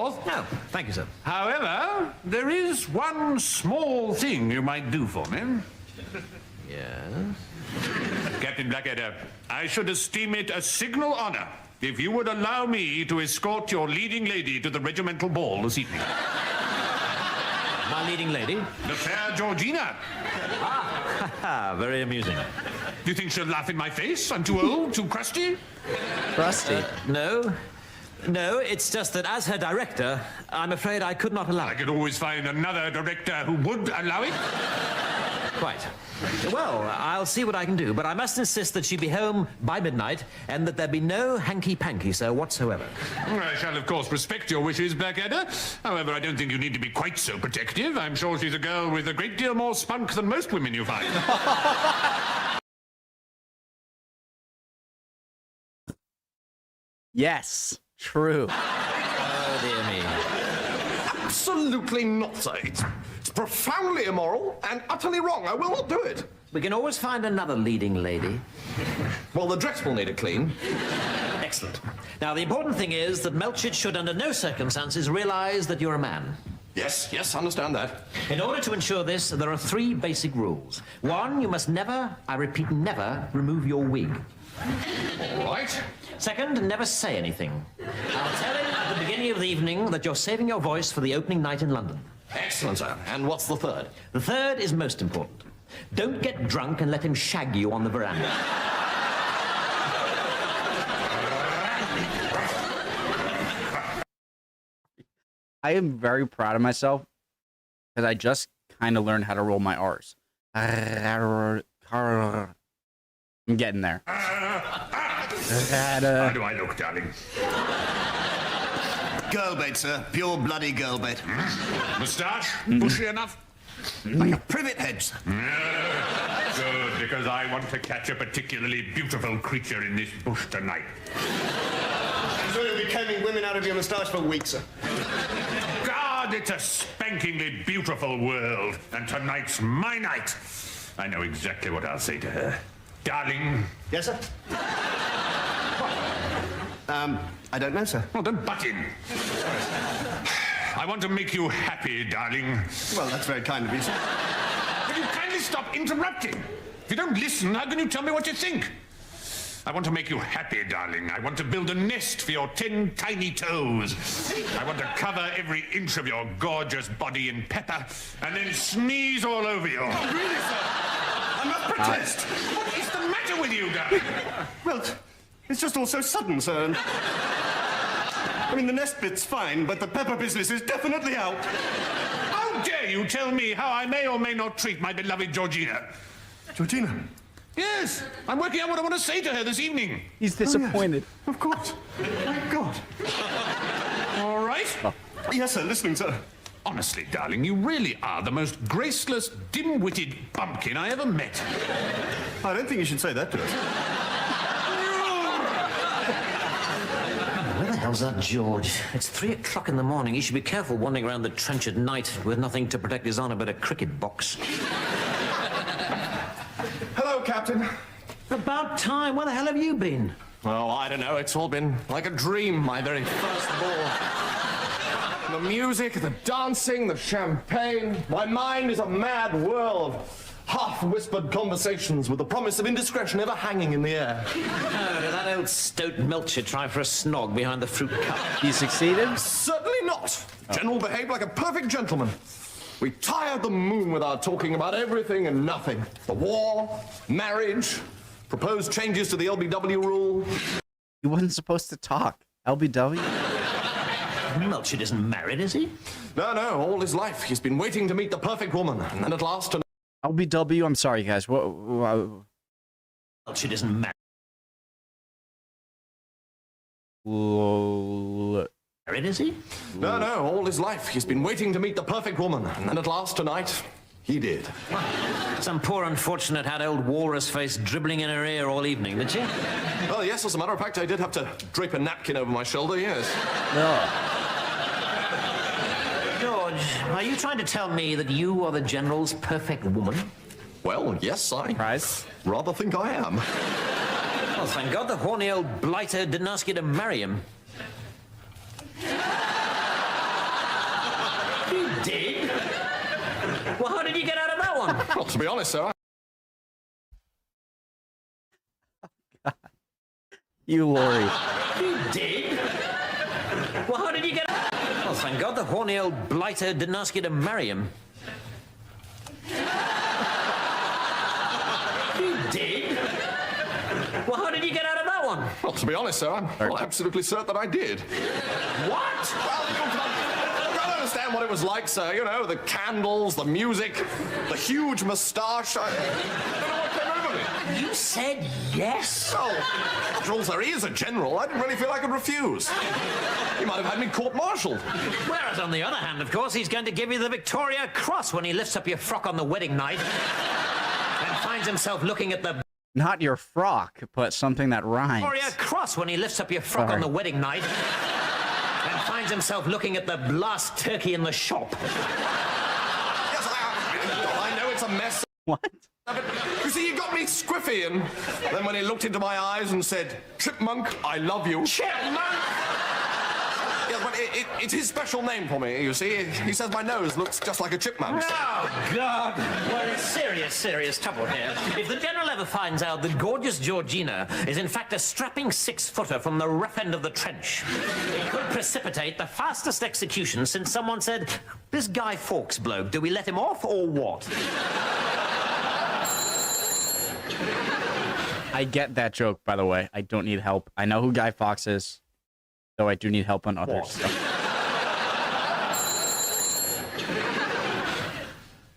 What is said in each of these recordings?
No, thank you, sir. However, there is one small thing you might do for me. Yes? Captain Blackadder, I should esteem it a signal honor if you would allow me to escort your leading lady to the regimental ball this evening. My leading lady? The fair Georgina. Ah, very amusing. Do you think she'll laugh in my face? I'm too old, too crusty? Rusty. No. No, it's just that as her director, I'm afraid I could not allow I it. could always find another director who would allow it. Quite. Well, I'll see what I can do, but I must insist that she be home by midnight and that there be no hanky-panky, sir, whatsoever. I shall, of course, respect your wishes, Blackadder. However, I don't think you need to be quite so protective. I'm sure she's a girl with a great deal more spunk than most women you find. Yes, true. Oh, dear me. Absolutely not, sir. It's profoundly immoral and utterly wrong. I will not do it. We can always find another leading lady. Well, the dress will need a clean. Excellent. Now, the important thing is that Melchett should under no circumstances realize that you're a man. Yes, understand that. In order to ensure this, there are 3 basic rules. 1, you must never, I repeat, never remove your wig. All right. Second, never say anything. I'll tell him at the beginning of the evening that you're saving your voice for the opening night in London. Excellent, sir. And what's the third? The third is most important. Don't get drunk and let him shag you on the veranda. I am very proud of myself because I just kind of learned how to roll my R's. I'm getting there. How do I look, darling? Girl bait, sir. Pure bloody girl bait. Moustache? Bushy enough? Like a privet head, sir. Good, because I want to catch a particularly beautiful creature in this bush tonight. I'm sure you'll be combing women out of your moustache for weeks, sir. God, it's a spankingly beautiful world, and tonight's my night. I know exactly what I'll say to her. Darling. Yes, sir? I don't know, sir. Well, don't butt in. I want to make you happy, darling. Well, that's very kind of you, sir. Will you kindly stop interrupting? If you don't listen, how can you tell me what you think? I want to make you happy, darling. I want to build a nest for your 10 tiny toes. I want to cover every inch of your gorgeous body in pepper and then sneeze all over you. Oh, really, sir? I must protest. What is the matter with you, darling? Well, it's just all so sudden, sir. I mean, the nest bit's fine, but the pepper business is definitely out. How dare you tell me how I may or may not treat my beloved Georgina? Georgina? Yes, I'm working out what I want to say to her this evening. He's disappointed. Oh, yes. Of course. My God. All right? Oh. Yes, sir. Listening, sir. Honestly, darling, you really are the most graceless, dim-witted bumpkin I ever met. I don't think you should say that to us. Where the hell's that George? It's 3 o'clock in the morning. He should be careful wandering around the trench at night with nothing to protect his honor but a cricket box. Hello, Captain. About time. Where the hell have you been? Oh, I don't know. It's all been like a dream, my very first ball. The music, the dancing, the champagne. My mind is a mad whirl of half-whispered conversations with the promise of indiscretion ever hanging in the air. Oh, did that old stoat Melchett try for a snog behind the fruit cup? He succeeded? Certainly not. General behaved like a perfect gentleman. We tired the moon with our talking about everything and nothing. The war, marriage, proposed changes to the LBW rule. He wasn't supposed to talk. LBW? Melchett isn't married, is he? No, all his life he's been waiting to meet the perfect woman. And then at last... LBW? I'm sorry, guys. What? Melchett isn't married. Married, is he? No, all his life he's been waiting to meet the perfect woman. And then at last tonight, he did. Some poor unfortunate had old walrus face dribbling in her ear all evening, did she? Well, yes, as a matter of fact, I did have to drape a napkin over my shoulder, yes. No. George, are you trying to tell me that you are the General's perfect woman? Well, yes, I Surprise. rather think I am. Well, thank God the horny old blighter didn't ask you to marry him. Well, how did you get out of that one? Well, to be honest, sir, You, Lori. You did? Well, how did you get out? Well, thank God the horny old blighter didn't ask you to marry him. You did? Well, how did you get out of that one? well, to be honest, sir, I'm absolutely certain that I did. What? Well, I don't understand what it was like, sir. You know, the candles, the music, the huge moustache. I don't know what came over me. You said yes? Oh, after all, sir, he is a general. I didn't really feel I could refuse. He might have had me court-martialed. Whereas, on the other hand, of course, he's going to give you the Victoria Cross when he lifts up your frock on the wedding night and finds himself looking at the Not your frock, but something that rhymes. Victoria Cross when he lifts up your frock on the wedding night and finds himself looking at the blast turkey in the shop. Yes, I know it's a mess. What? But, you see, he got me squiffy, and then when he looked into my eyes and said, "Chipmunk, I love you." Chipmunk! Yeah, but it's his special name for me, you see. He says my nose looks just like a chipmunk's. Oh, God. We're in serious trouble here. If the General ever finds out that gorgeous Georgina is in fact a strapping six-footer from the rough end of the trench, it could precipitate the fastest execution since someone said, "This Guy Fawkes bloke, do we let him off or what?" I get that joke, by the way. I don't need help. I know who Guy Fawkes is, though I do need help on other stuff.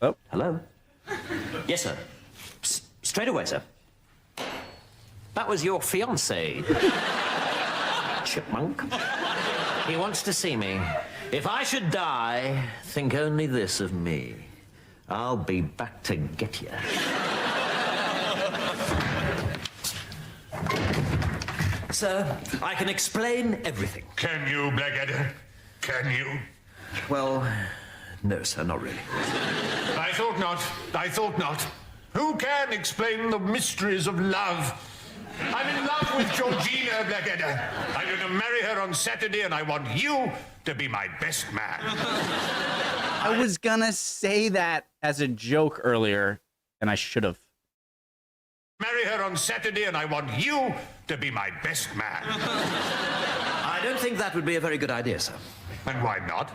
Oh. Hello? Yes, sir. Straight away, sir. That was your fiancé, Chipmunk. He wants to see me. If I should die, think only this of me. I'll be back to get you. Sir, I can explain everything. Can you, Blackadder? Can you? Well, no, sir, not really. I thought not. I thought not. Who can explain the mysteries of love? I'm in love with Georgina, Blackadder. I'm going to marry her on Saturday, and I want you to be my best man. I was gonna say that as a joke earlier, and I should have. Marry her on Saturday, and I want you to be my best man. I don't think that would be a very good idea, sir. And why not?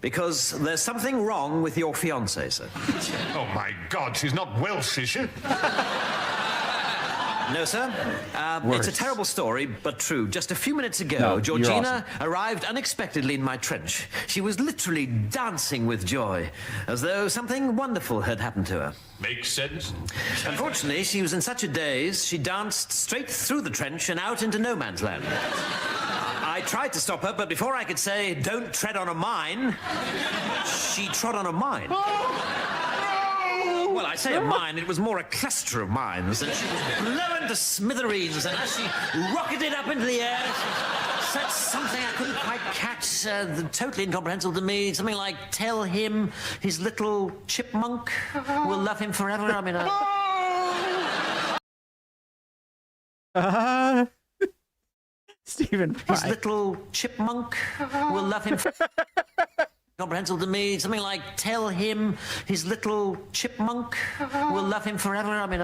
Because there's something wrong with your fiancée, sir. Oh, my God, she's not Welsh, is she? No, sir. It's a terrible story, but true. Just a few minutes ago, No, you're Georgina awesome. arrived unexpectedly in my trench. She was literally dancing with joy, as though something wonderful had happened to her. Makes sense. Unfortunately, she was in such a daze, she danced straight through the trench and out into no man's land. I tried to stop her, but before I could say, "Don't tread on a mine," she trod on a mine. Well, I say a mine, it was more a cluster of mines, and she was blown to smithereens, and as she rocketed up into the air, she said something I couldn't quite catch, totally incomprehensible to me, something like, "Tell him his little chipmunk will love him forever." I mean, Stephen his Fry. little chipmunk will love him forever. Comprehensible to me, something like, "Tell him his little chipmunk will love him forever." I mean,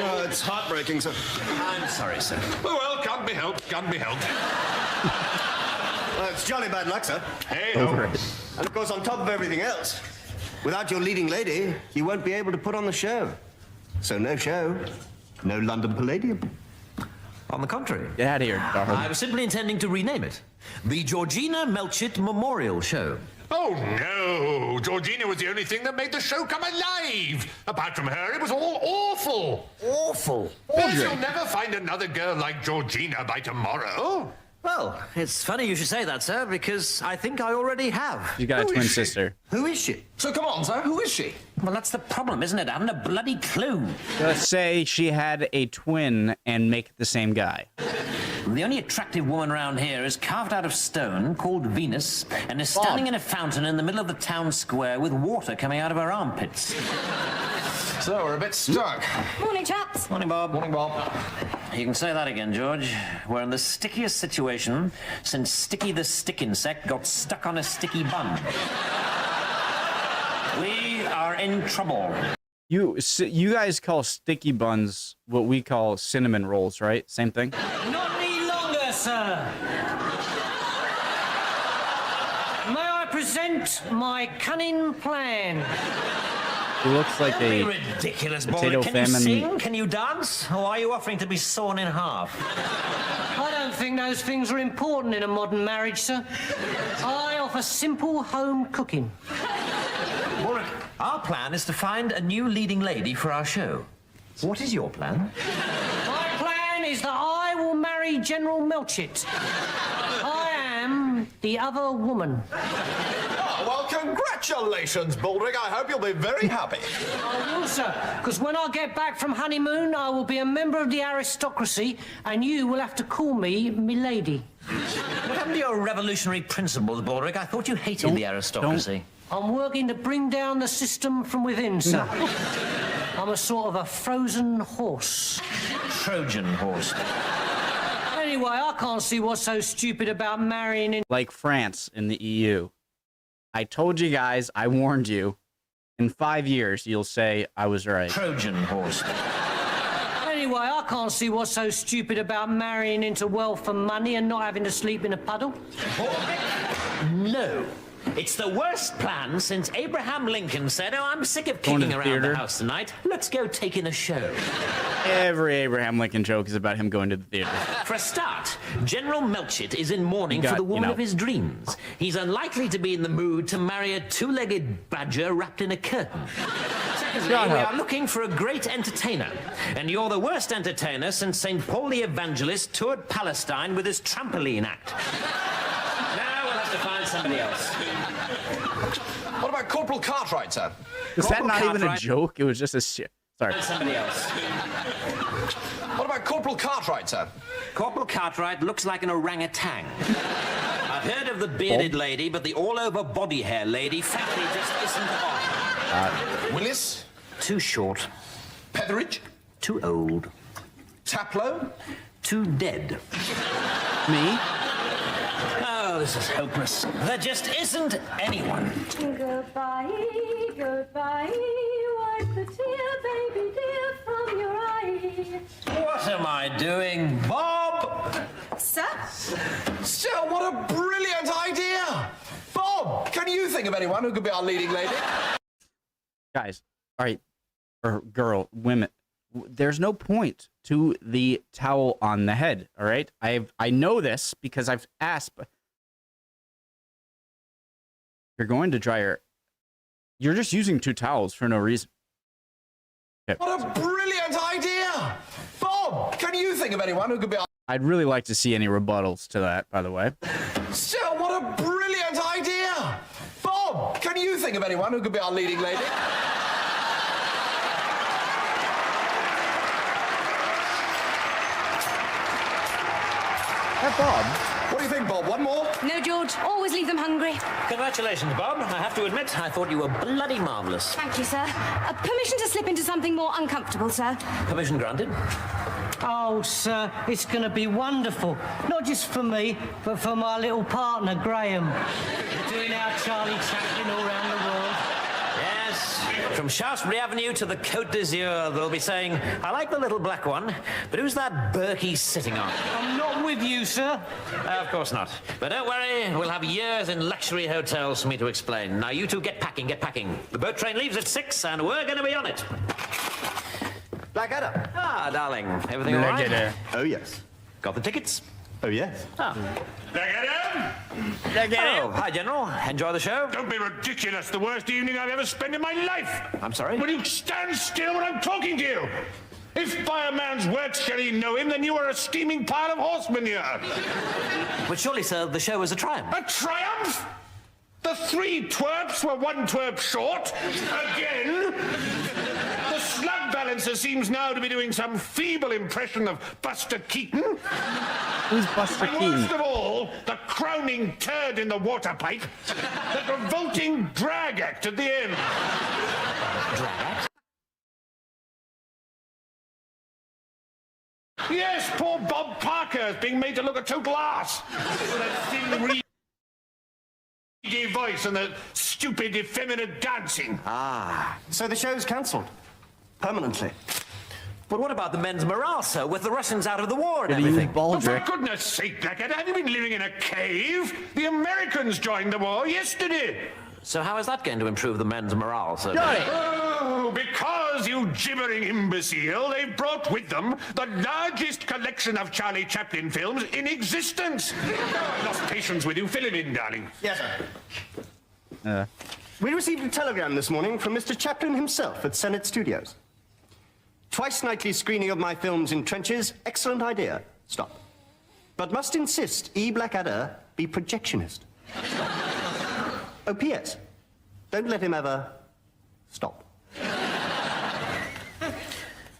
Oh, it's heartbreaking, sir. I'm sorry, sir. Oh, well, can't be helped, can't be helped. Well, it's jolly bad luck, sir. Hey, Over ho. it. And of course, on top of everything else, without your leading lady, you won't be able to put on the show. So no show, no London Palladium. On the contrary, Get out of here, I dog. was simply intending to rename it the Georgina Melchett Memorial Show. Oh, no. Georgina was the only thing that made the show come alive. Apart from her, it was all awful. Awful. Yes, you'll never find another girl like Georgina by tomorrow. Well, it's funny you should say that, sir, because I think I already have. She's got a Who twin is she? sister. Who is she? So come on, sir, who is she? Well, that's the problem, isn't it? I haven't a bloody clue. Let's say she had a twin and make it the same guy. The only attractive woman around here is carved out of stone, called Venus, and is standing in a fountain in the middle of the town square with water coming out of her armpits. So we're a bit stuck. Morning, chaps. Morning, Bob. Morning, Bob. You can say that again, George. We're in the stickiest situation since Sticky the stick insect got stuck on a sticky bun. We are in trouble. You guys call sticky buns what we call cinnamon rolls, right? Same thing? Not any longer, sir. May I present my cunning plan? It looks like Don't be a ridiculous, boy. potato Can famine. you sing? Can you dance? Or are you offering to be sawn in half? I don't think those things are important in a modern marriage, sir. I offer simple home cooking. Warwick, our plan is to find a new leading lady for our show. What is your plan? My plan is that I will marry General Melchett. I am the other woman. Well, congratulations, Baldrick. I hope you'll be very happy. I will, sir, because when I get back from honeymoon, I will be a member of the aristocracy, and you will have to call me milady. What happened to your revolutionary principles, Baldrick? I thought you hated the aristocracy. I'm working to bring down the system from within, sir. I'm a sort of a frozen horse. Trojan horse. Anyway, I can't see what's so stupid about marrying in... like France in the EU. I told you guys, I warned you. In 5 years, you'll say I was right. Trojan horse. Anyway, I can't see what's so stupid about marrying into wealth and money and not having to sleep in a puddle. No. It's the worst plan since Abraham Lincoln said, "Oh, I'm sick of Going to kicking the around theater? the house tonight. Let's go take in a show." Every Abraham Lincoln joke is about him going to the theater. For a start, General Melchett is in mourning You got, for the woman you know. of his dreams. He's unlikely to be in the mood to marry a two-legged badger wrapped in a curtain. Secondly, Shut we up. are looking for a great entertainer. And you're the worst entertainer since St. Paul the Evangelist toured Palestine with his trampoline act. Now we'll have to find somebody else. What about Corporal Cartwright, sir? Is that Corporal not even a Cartwright. joke? It was just a shit. Sorry. Find somebody else. What about Corporal Cartwright, sir? Corporal Cartwright looks like an orangutan. I've heard of the bearded lady, but the all-over body hair lady, frankly, just isn't on. Willis? Too short, Petheridge? too old, Taplow? too dead. Me? Oh, this is hopeless. There just isn't anyone. Goodbye, goodbye, wipe the tear, baby dear, from your eye. What am I doing, Bob? Sir? Sir, what a brilliant idea! Bob, can you think of anyone who could be our leading lady? Guys, all right, or girl, women, there's no point to the towel on the head, all right? I know this because I've asked, but you're going to dry your... You're just using two towels for no reason. Okay. What a brilliant idea! Bob, can you think of anyone who could be our... I'd really like to see any rebuttals to that, by the way. Sir, what a brilliant idea! Bob, can you think of anyone who could be our leading lady? Hey, Bob. What do you think, Bob? One more? No, George. Always leave them hungry. Congratulations, Bob. I have to admit, I thought you were bloody marvellous. Thank you, sir. Permission to slip into something more uncomfortable, sir. Permission granted. Oh, sir, it's going to be wonderful. Not just for me, but for my little partner, Graham. Doing our Charlie Chaplin all around the world. Yes. From Shaftesbury Avenue to the Côte d'Azur, they'll be saying, "I like the little black one, but who's that Berkey sitting on?" I'm not with you, sir. Of course not. But don't worry, we'll have years in luxury hotels for me to explain. Now, you two get packing, get packing. The boat train leaves at 6, and we're going to be on it. Blackadder. Ah, darling. Everything all right? Blackadder. Oh, yes. Got the tickets? Oh, yes. Ah. Blackadder! Oh, hi, General. Enjoy the show? Don't be ridiculous. The worst evening I've ever spent in my life. I'm sorry? Will you stand still when I'm talking to you? If by a man's works shall he know him, then you are a steaming pile of horse manure. But surely, sir, the show was a triumph. A triumph? The 3 twerps were 1 twerp short. Again? The slug balancer seems now to be doing some feeble impression of Buster Keaton. Who's Buster And Keaton? worst of all, the crowning turd in the water pipe, that revolting drag act at the end. Drag act? Yes, poor Bob Parker is being made to look a total ass. With that thin, reedy voice and the stupid, effeminate dancing. So the show's cancelled. Permanently. But what about the men's morale, sir, with the Russians out of the war and Did he use everything? Oh, for Baldric? goodness sake, Blackadder, have you been living in a cave? The Americans joined the war yesterday. So how is that going to improve the men's morale, sir? Oh, because, you gibbering imbecile, they've brought with them the largest collection of Charlie Chaplin films in existence. I lost patience with you. Fill him in, darling. Yes, sir. We received a telegram this morning from Mr. Chaplin himself at Senate Studios. Twice nightly screening of my films in trenches, excellent idea. Stop. But must insist E. Blackadder be projectionist. Oh, P.S. Don't let him ever stop.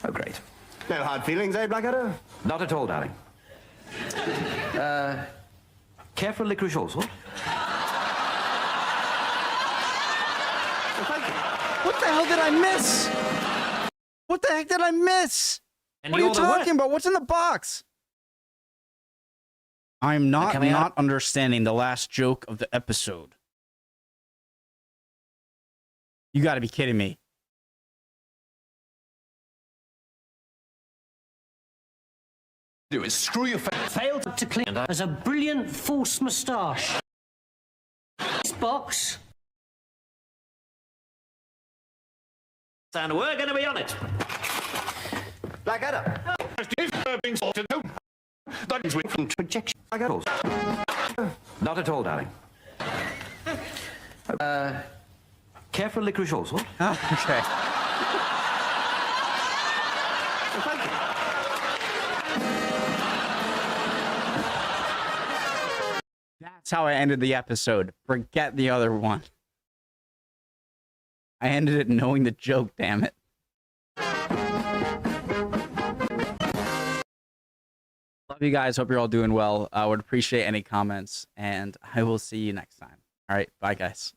Oh, great. No hard feelings, eh, Blackadder? Not at all, darling. Care for a licorice also? What the hell did I miss? What the heck did I miss? And What are you you're the talking about? What's in the box? I'm not coming out? understanding the last joke of the episode. You got to be kidding me. Do is screw your face. Failed to clean as a brilliant false moustache. This box. And we're going to be on it. Blackadder. Being sorted out. That is with From projection. Blackadder. Not at all, darling. Care for a licorice also? Okay. That's how I ended the episode. Forget the other one. I ended it knowing the joke, damn it. Love you guys. Hope you're all doing well. I would appreciate any comments, and I will see you next time. All right. Bye, guys.